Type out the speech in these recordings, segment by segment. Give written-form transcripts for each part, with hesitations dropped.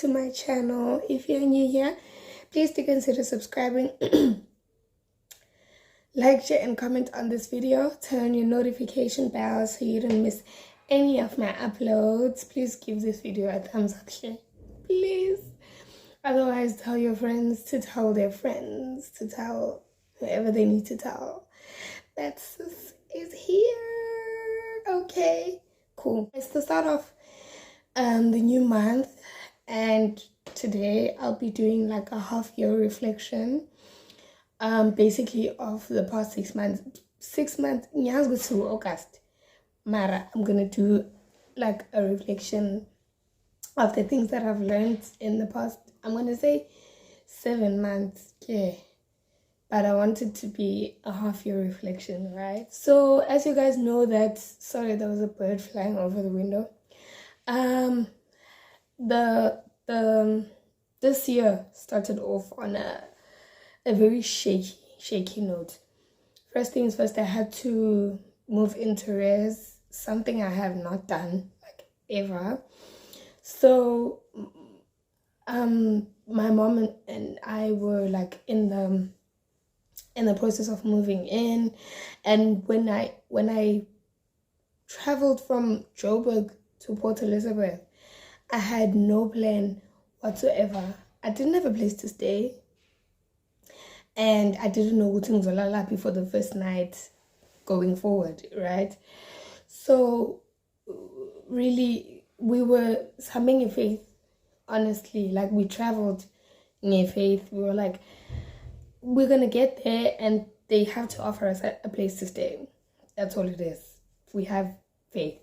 to my channel. If you're new here, please do consider subscribing. Like, share, and comment on this video. Turn on your notification bell so you don't miss any of my uploads. Please give this video a thumbs up, share, please. Otherwise, tell your friends to tell their friends to tell whoever they need to tell that sis is here. Okay, cool. It's the start of the new month, and today I'll be doing like a half-year reflection. Basically of the past 6 months. 6 months, nyanga to August. Mara, I'm gonna do like a reflection of the things that I've learned in the past. I'm gonna say 7 months, yeah. But I want it to be a half-year reflection, right? So as you guys know that, sorry, there was a bird flying over the window. This year started off on a very shaky note. First things first, I had to move into res, something I have not done like ever. So my mom and I were like in the process of moving in, and when I traveled from Joburg to Port Elizabeth, I had no plan whatsoever. I didn't have a place to stay, and I didn't know what things were like for the first night going forward, right? So really, we were having a faith, honestly. Like, we traveled in a faith. We were like, we're gonna get there and they have to offer us a place to stay. That's all it is. We have faith.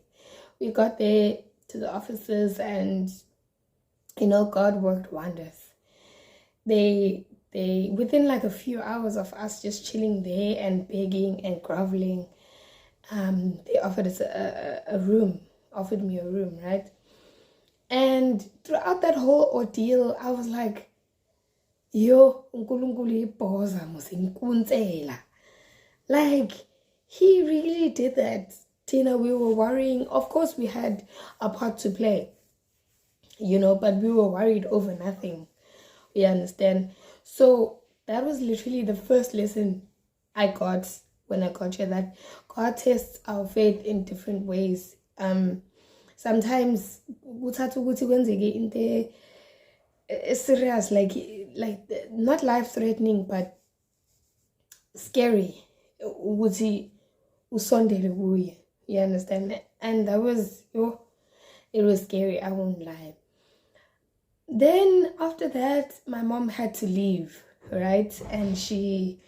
We got there to the offices, and God worked wonders. They within like a few hours of us just chilling there and begging and groveling, they offered us offered me a room, right? And throughout that whole ordeal, I was like, yo, like, he really did that. Tina, we were worrying. Of course, we had a part to play, but we were worried over nothing. You understand? So that was literally the first lesson I got when I got here, that God tests our faith in different ways. Sometimes it's serious, like not life-threatening, but scary. You understand? And that was, it was scary, I won't lie. Then after that, my mom had to leave, right? And she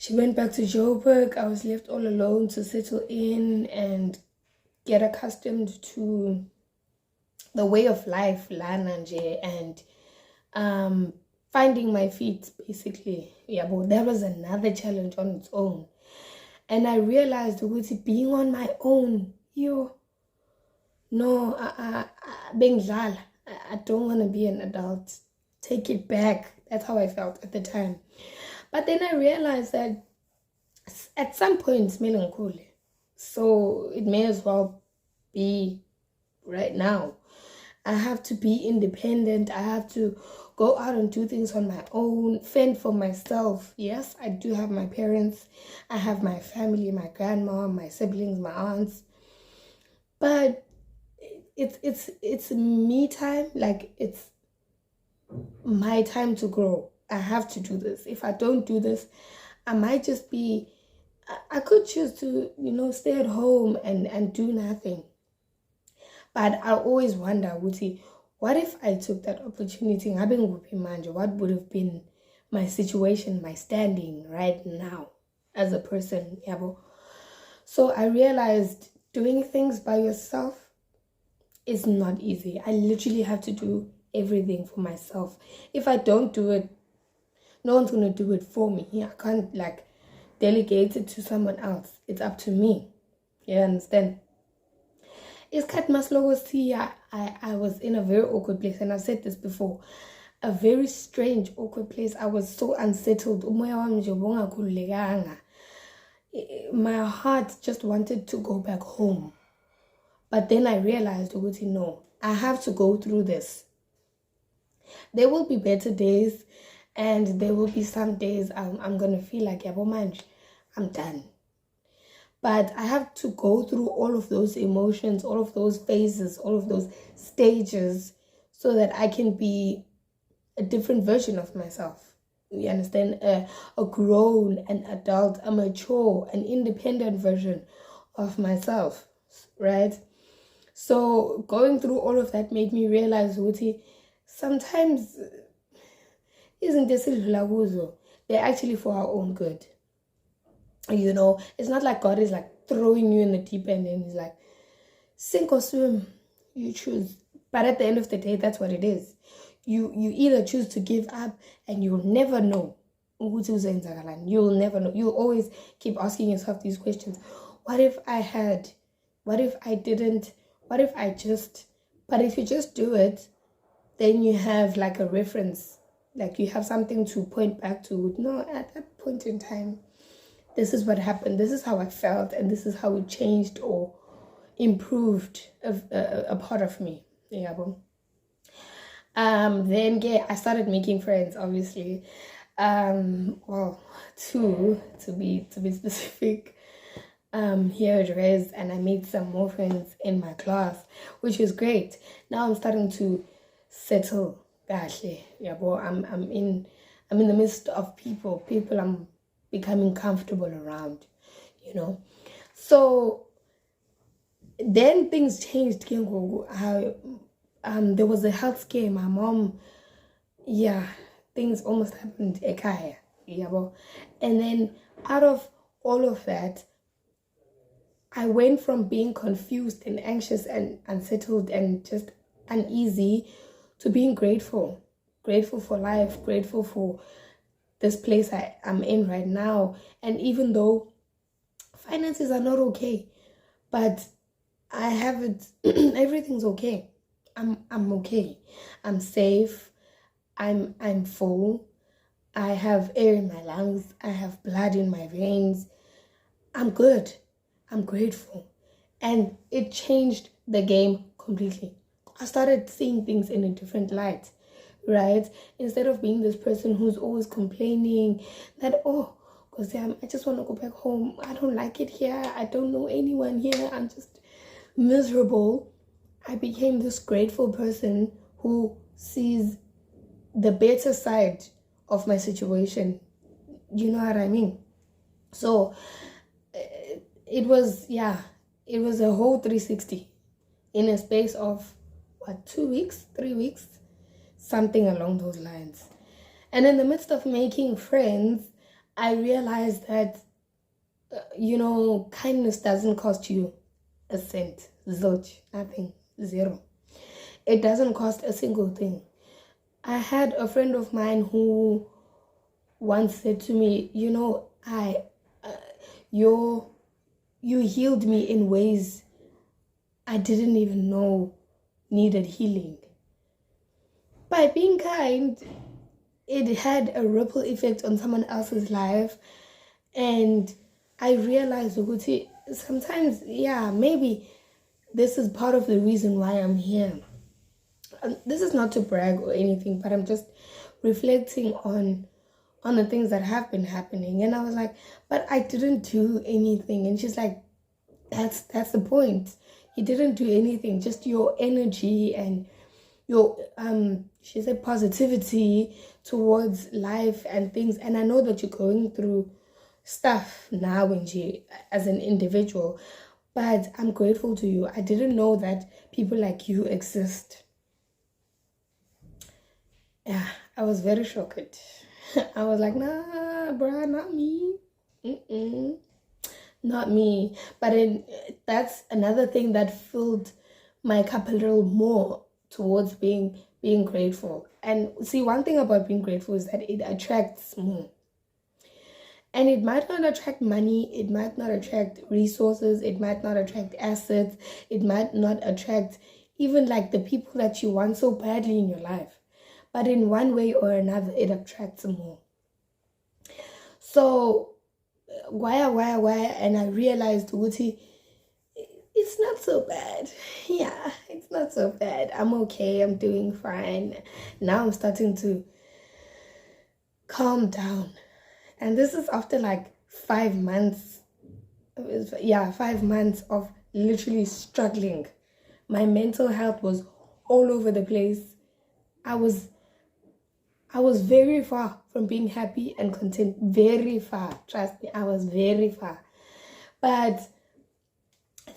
went back to Joburg. I was left all alone to settle in and get accustomed to the way of life, Lananje, and finding my feet, basically. Yeah, but that was another challenge on its own. And I realized with being on my own, I don't want to be an adult. Take it back. That's how I felt at the time. But then I realized that at some point it's melancholy. So it may as well be right now. I have to be independent. I have to go out and do things on my own, fend for myself. Yes, I do have my parents. I have my family, my grandma, my siblings, my aunts. But it's me time. Like, it's my time to grow. I have to do this. If I don't do this, I might just be, I could choose to, stay at home and do nothing. But I always wonder, what if I took that opportunity? What would have been my situation, my standing right now as a person? So I realized doing things by yourself is not easy. I literally have to do everything for myself. If I don't do it, no one's gonna do it for me. I can't delegate it to someone else. It's up to me. You understand? I was in a very awkward place, and I've said this before. A very strange, awkward place. I was so unsettled. My heart just wanted to go back home. But then I realized, no, I have to go through this. There will be better days, and there will be some days I'm gonna feel like, yeah, man, I'm done. But I have to go through all of those emotions, all of those phases, all of those stages, so that I can be a different version of myself. You understand? A grown, an adult, a mature, an independent version of myself, right? So going through all of that made me realize, Wuti, sometimes isn't this they're actually for our own good. You know, it's not like God is like throwing you in the deep end and he's like, sink or swim, you choose. But at the end of the day, that's what it is. You either choose to give up and you'll never know. You'll never know. You'll always keep asking yourself these questions. What if I had? What if I didn't? What if I just? But if you just do it, then you have like a reference. Like you have something to point back to. No, at that point in time, this is what happened. This is how I felt. And this is how it changed or improved a part of me. Yeah, then yeah, I started making friends, obviously. Well, two to be specific. Here at Res, and I made some more friends in my class, which is great. Now I'm starting to settle. Yeah, boy, I'm in the midst of people I'm becoming comfortable around, you know. So then things changed. How there was a health scare. My mom, yeah, things almost happened. Yeah, and then out of all of that, I went from being confused and anxious and unsettled and just uneasy to being grateful. Grateful for life, grateful for this place I'm in right now. And even though finances are not okay, but I have it, everything's okay. I'm okay. I'm safe. I'm full. I have air in my lungs. I have blood in my veins. I'm good. I'm grateful. And it changed the game completely. I started seeing things in a different light, right? Instead of being this person who's always complaining that, oh, because I just want to go back home. I don't like it here. I don't know anyone here. I'm just miserable. I became this grateful person who sees the better side of my situation. You know what I mean? So it was a whole 360 in a space of 2 weeks, 3 weeks, something along those lines. And in the midst of making friends, I realized that kindness doesn't cost you a cent, zilch, nothing, zero. It doesn't cost a single thing. I had a friend of mine who once said to me, you healed me in ways I didn't even know needed healing. By being kind, it had a ripple effect on someone else's life. And I realized, sometimes, maybe this is part of the reason why I'm here. This is not to brag or anything, but I'm just reflecting on the things that have been happening. And I was like, but I didn't do anything. And she's like, that's the point. You didn't do anything, just your energy and your she said positivity towards life and things. And I know that you're going through stuff now as an individual, but I'm grateful to you. I didn't know that people like you exist. Yeah, I was very shocked. I was like, nah, bruh, not me. Not me. But that's another thing that filled my cup a little more towards being grateful. And see, one thing about being grateful is that it attracts more. And it might not attract money, it might not attract resources, it might not attract assets, it might not attract even like the people that you want so badly in your life. But in one way or another, it attracts more. So, why? And I realized, Wuti, it's not so bad. Yeah, it's it's not so bad. I'm okay. I'm doing fine. Now I'm starting to calm down. And this is after like 5 months. Yeah, 5 months of literally struggling. My mental health was all over the place. I was very far from being happy and content. Very far. Trust me, I was very far. But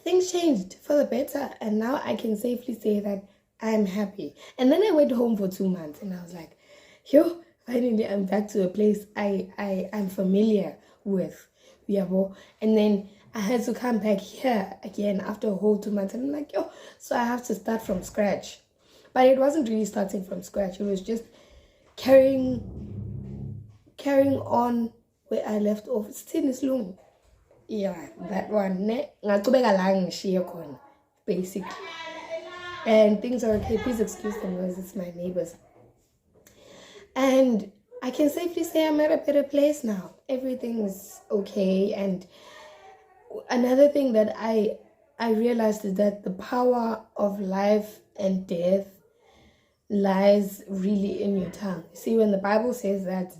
things changed for the better, and now I can safely say that I'm happy. And then I went home for 2 months and I was like, yo, finally I'm back to a place I'm familiar with. And then I had to come back here again after a whole 2 months, and I'm like, yo, so I have to start from scratch. But it wasn't really starting from scratch. It was just carrying on where I left off. Still is long. Yeah, that one. Basically. And things are okay. Please excuse the noise. It's my neighbors. And I can safely say I'm at a better place now. Everything's okay. And another thing that I realized is that the power of life and death lies really in your tongue. See, when the Bible says that,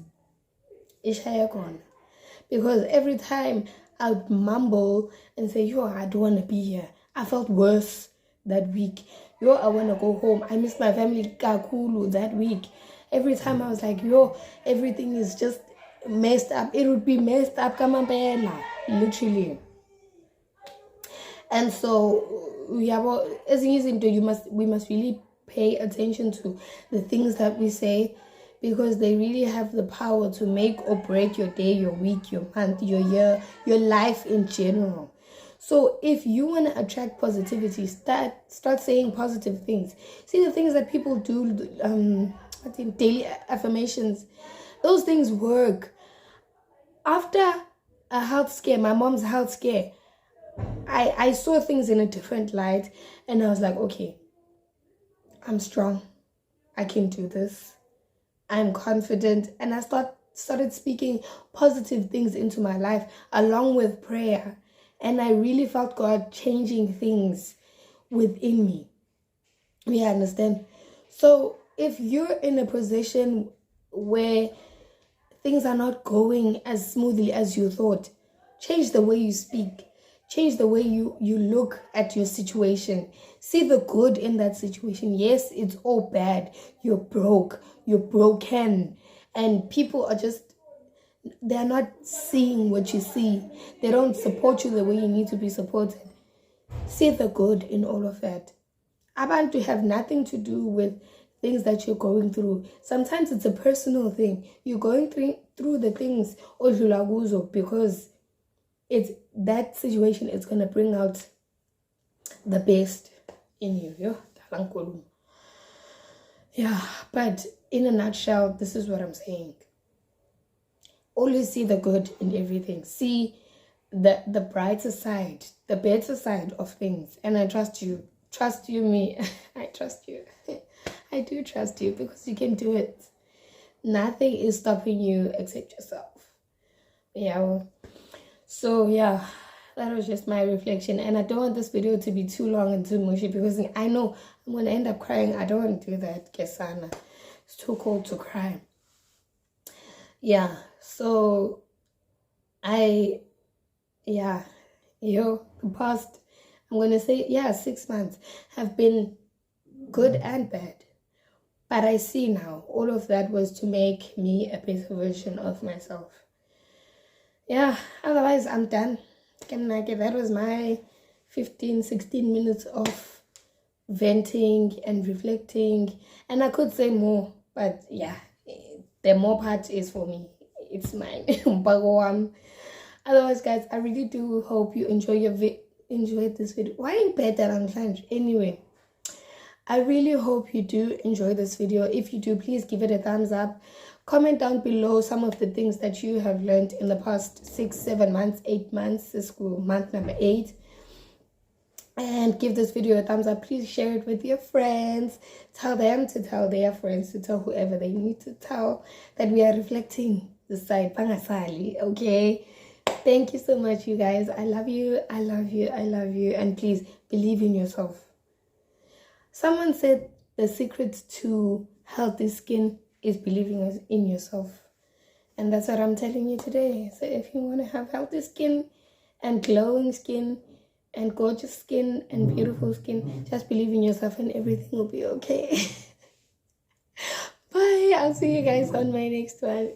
because every time I would mumble and say, yo, I don't want to be here. I felt worse that week. Yo, I want to go home. I miss my family kakulu that week. Every time I was like, yo, everything is just messed up. It would be messed up, literally. And so, yeah, well, as we must really pay attention to the things that we say, because they really have the power to make or break your day, your week, your month, your year, your life in general. So if you want to attract positivity, start saying positive things. See, the things that people do, daily affirmations, those things work. After a health scare, my mom's health scare, I saw things in a different light, and I was like, okay, I'm strong. I can do this. I'm confident. And I started speaking positive things into my life along with prayer. And I really felt God changing things within me. You understand? So if you're in a position where things are not going as smoothly as you thought, change the way you speak. Change the way you look at your situation. See the good in that situation. Yes, it's all bad. You're broke. You're broken. And people are just, they're not seeing what you see. They don't support you the way you need to be supported. See the good in all of that. Abantu have nothing to do with things that you're going through. Sometimes it's a personal thing. You're going through the things because it's that situation is going to bring out the best in you. Yeah, but in a nutshell, this is what I'm saying. Always see the good in everything. See the brighter side, the better side of things. And I trust you. Trust you, me. I trust you. I do trust you because you can do it. Nothing is stopping you except yourself. Yeah, well, so yeah, that was just my reflection. And I don't want this video to be too long and too mushy because I know I'm going to end up crying. I don't want to do that, Kesana. It's too cold to cry. Yeah, so the past, I'm going to say, 6 months have been good and bad. But I see now, all of that was to make me a better version of myself. Yeah, otherwise I'm done. That was my 15-16 minutes of venting and reflecting. And I could say more, but yeah, the more part is for me. It's mine. Otherwise, guys, I really do hope you enjoyed this video. Why in bed that I'm trying? Anyway, I really hope you do enjoy this video. If you do, please give it a thumbs up. Comment down below some of the things that you have learned in the past 6, 7 months, 8 months. This school month number 8. And give this video a thumbs up. Please share it with your friends. Tell them to tell their friends to tell whoever they need to tell that we are reflecting the side. Pangasali, okay? Thank you so much, you guys. I love you. I love you. I love you. And please believe in yourself. Someone said the secret to healthy skin is believing in yourself. And that's what I'm telling you today. So if you want to have healthy skin and glowing skin and gorgeous skin and beautiful skin, just believe in yourself and everything will be okay. Bye. I'll see you guys on my next one.